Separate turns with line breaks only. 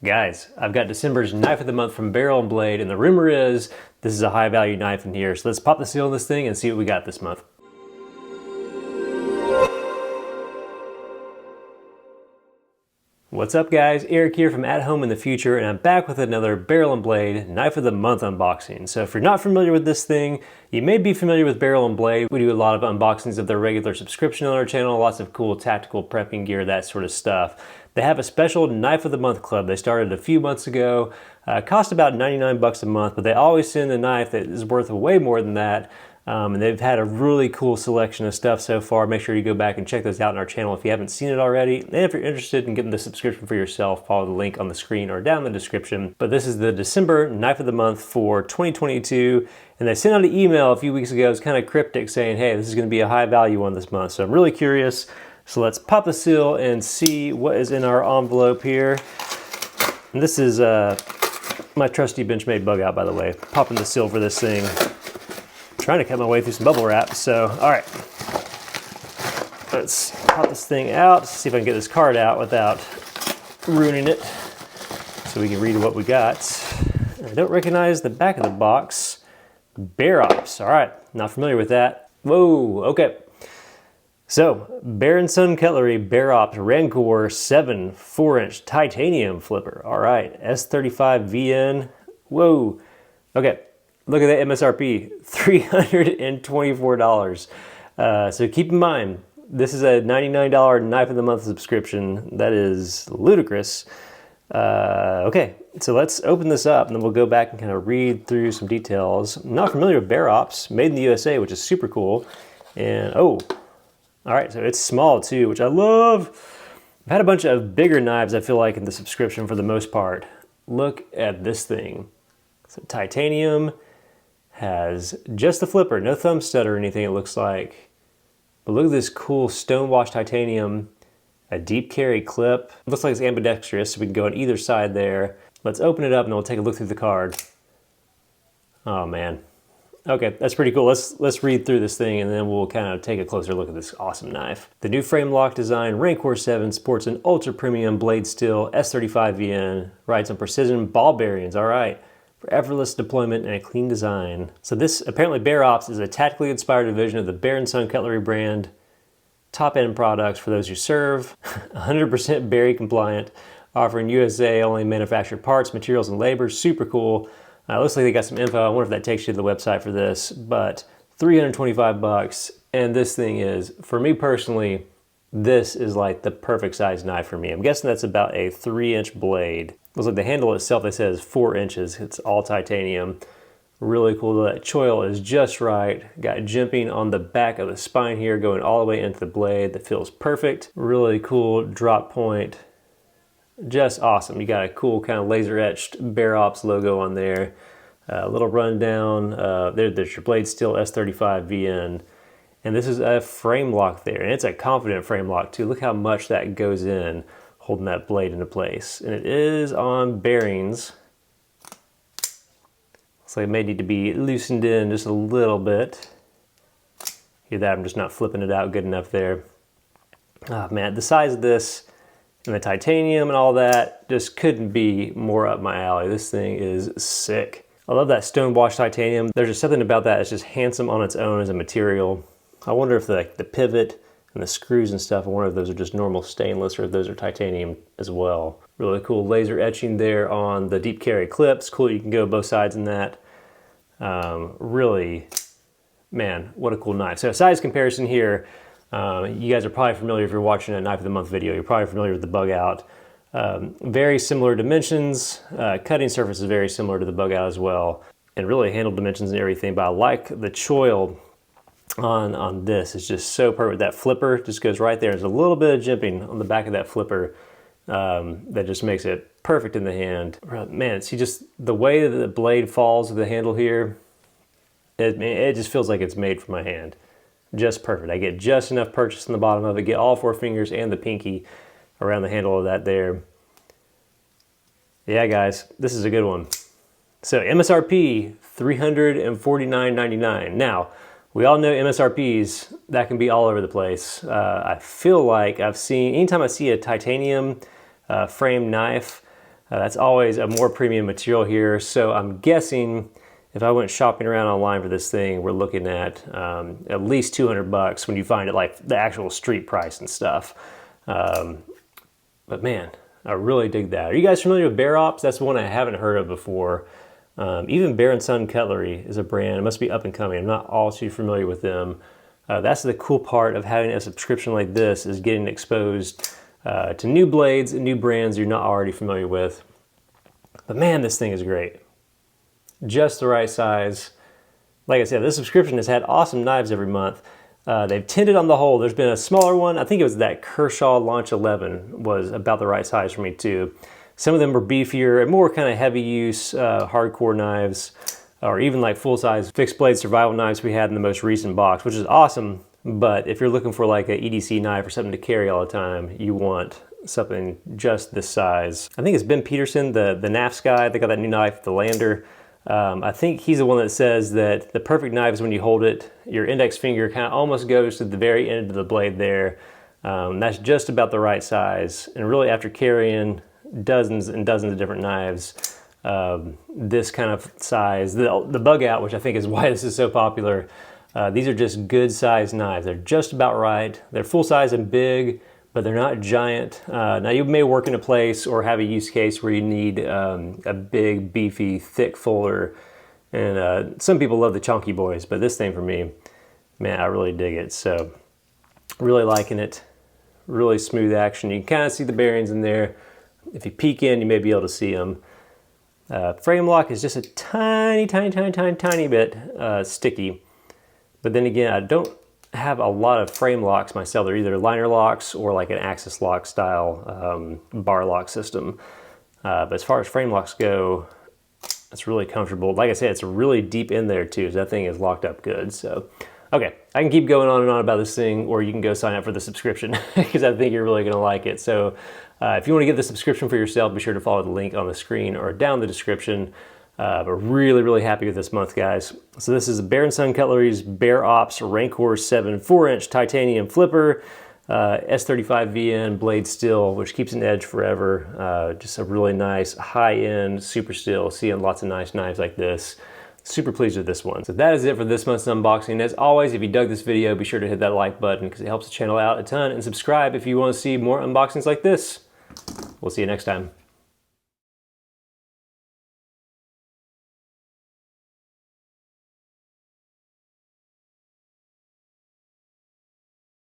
Guys, I've got December's knife of the month from Barrel Blade, and the rumor is this is a high value knife in here. So let's pop the seal on this thing and see what we got this month. What's up guys, Eric here from At Home in the Future, and I'm back with another Barrel Blade Knife of the Month unboxing. So if you're not familiar with this thing, you may be familiar with Barrel Blade. We do a lot of unboxings of their regular subscription on our channel, lots of cool tactical prepping gear, that sort of stuff. They have a special Knife of the Month club. They started a few months ago. Cost about 99 bucks a month, but they always send a knife that is worth way more than that. And they've had a really cool selection of stuff so far. Make sure you go back and check those out on our channel if you haven't seen it already. And if you're interested in getting the subscription for yourself, follow the link on the screen or down in the description. But this is the December Knife of the Month for 2022. And they sent out an email a few weeks ago. It's kind of cryptic saying, hey, this is going to be a high value one this month. So I'm really curious. So let's pop the seal and see what is in our envelope here. And this is my trusty Benchmade bug out, by the way. Popping the seal for this thing. Trying to cut my way through some bubble wrap, so all right. Let's pop this thing out, see if I can get this card out without ruining it, so we can read what we got. I don't recognize the back of the box. Barrops, all right, not familiar with that. Whoa, okay. So, Bear & Son Cutlery Barrops Rancor 7 4-inch titanium flipper. All right, S35 VN. Whoa, okay. Look at that MSRP, $324. So keep in mind, this is a $99 Knife of the Month subscription. That is ludicrous. Okay, so let's open this up and then we'll go back and kind of read through some details. I'm not familiar with Barrops, made in the USA, which is super cool. And oh, all right, so it's small too, which I love. I've had a bunch of bigger knives, I feel like, in the subscription for the most part. Look at this thing. So titanium. Has just the flipper, no thumb stud or anything it looks like. But look at this cool stone-washed titanium, a deep carry clip. It looks like it's ambidextrous, so we can go on either side there. Let's open it up and we'll take a look through the card. Oh man. Okay, that's pretty cool. Let's read through this thing and then we'll kind of take a closer look at this awesome knife. The new frame lock design, Rancor 7, sports an ultra premium blade steel S35 VN, rides on precision ball bearings, all right. For effortless deployment and a clean design. So this, apparently Barrops is a tactically inspired division of the Bear & Son Cutlery brand. Top-end products for those who serve. 100% Berry compliant, offering USA only manufactured parts, materials, and labor. Super cool. Looks like they got some info. I wonder if that takes you to the website for this, but 325 bucks. And this thing is, for me personally, this is like the perfect size knife for me. I'm guessing that's about a 3-inch blade. Looks like the handle itself, they says 4 inches. It's all titanium. Really cool. That choil is just right. Got jimping on the back of the spine here, going all the way into the blade. That feels perfect. Really cool drop point. Just awesome. You got a cool kind of laser etched Barrops logo on there. A little rundown. There's your blade steel S35 VN. And this is a frame lock there. And it's a confident frame lock too. Look how much that goes in, holding that blade into place. And it is on bearings. Looks like it may need to be loosened in just a little bit. Hear that? I'm just not flipping it out good enough there. Oh man, the size of this and the titanium and all that just couldn't be more up my alley. This thing is sick. I love that stone washed titanium. There's just something about that that's just handsome on its own as a material. I wonder if the pivot and the screws and stuff, I wonder if those are just normal stainless or if those are titanium as well. Really cool laser etching there on the deep carry clips. Cool, you can go both sides in that. Really, man, what a cool knife. So size comparison here, you guys are probably familiar if you're watching a Knife of the Month video, you're probably familiar with the bug out. Very similar dimensions, cutting surface is very similar to the bug out as well, and really handle dimensions and everything, but I like the choil on this. It's just so perfect. That flipper just goes right there. There's a little bit of jimping on the back of that flipper that just makes it perfect in the hand. Man, see just the way that the blade falls with the handle here, it just feels like it's made for my hand. Just perfect. I get just enough purchase in the bottom of it, get all 4 fingers and the pinky around the handle of that there. Yeah guys, this is a good one. So MSRP, $349.99. Now, we all know MSRPs, that can be all over the place. I feel like I've seen, anytime I see a titanium frame knife, That's always a more premium material here. So I'm guessing if I went shopping around online for this thing, we're looking at least 200 bucks when you find it like the actual street price and stuff. But man, I really dig that. Are you guys familiar with Bear Ops? That's one I haven't heard of before. Even Bear & Son Cutlery is a brand. It must be up and coming. I'm not all too familiar with them. That's the cool part of having a subscription like this, is getting exposed to new blades and new brands you're not already familiar with. But man, this thing is great. Just the right size. Like I said, this subscription has had awesome knives every month. They've tended on the whole. There's been a smaller one. I think it was that Kershaw Launch 11 was about the right size for me too. Some of them were beefier and more kind of heavy use, hardcore knives, or even like full-size fixed blade survival knives we had in the most recent box, which is awesome. But if you're looking for like a EDC knife or something to carry all the time, you want something just this size. I think it's Ben Peterson, the NAFS guy. They got that new knife, the Lander. I think he's the one that says that the perfect knife is when you hold it, your index finger kind of almost goes to the very end of the blade there. That's just about the right size. And really, after carrying dozens and dozens of different knives, this kind of size, the bug out, which I think is why this is so popular, these are just good sized knives. They're just about right. They're full size and big, but they're not giant. Now you may work in a place or have a use case where you need a big, beefy, thick fuller. And some people love the chunky boys, but this thing for me, man, I really dig it. So really liking it. Really smooth action. You can kind of see the bearings in there. If you peek in, you may be able to see them. Frame lock is just a tiny, tiny, tiny, tiny, tiny bit sticky. But then again, I don't have a lot of frame locks myself. They're either liner locks or like an axis lock style bar lock system. But as far as frame locks go, it's really comfortable. Like I said, it's really deep in there too, so that thing is locked up good. So, okay, I can keep going on and on about this thing, or you can go sign up for the subscription because I think you're really gonna like it. So if you wanna get the subscription for yourself, be sure to follow the link on the screen or down the description. But really, really happy with this month, guys. So this is Bear & Son Cutlery's Bear Ops Rancor 7 4-inch titanium flipper, S35 VN blade steel, which keeps an edge forever. Just a really nice high-end super steel. Seeing lots of nice knives like this. Super pleased with this one. So that is it for this month's unboxing. As always, if you dug this video, be sure to hit that like button because it helps the channel out a ton, and subscribe if you want to see more unboxings like this. We'll see you next time.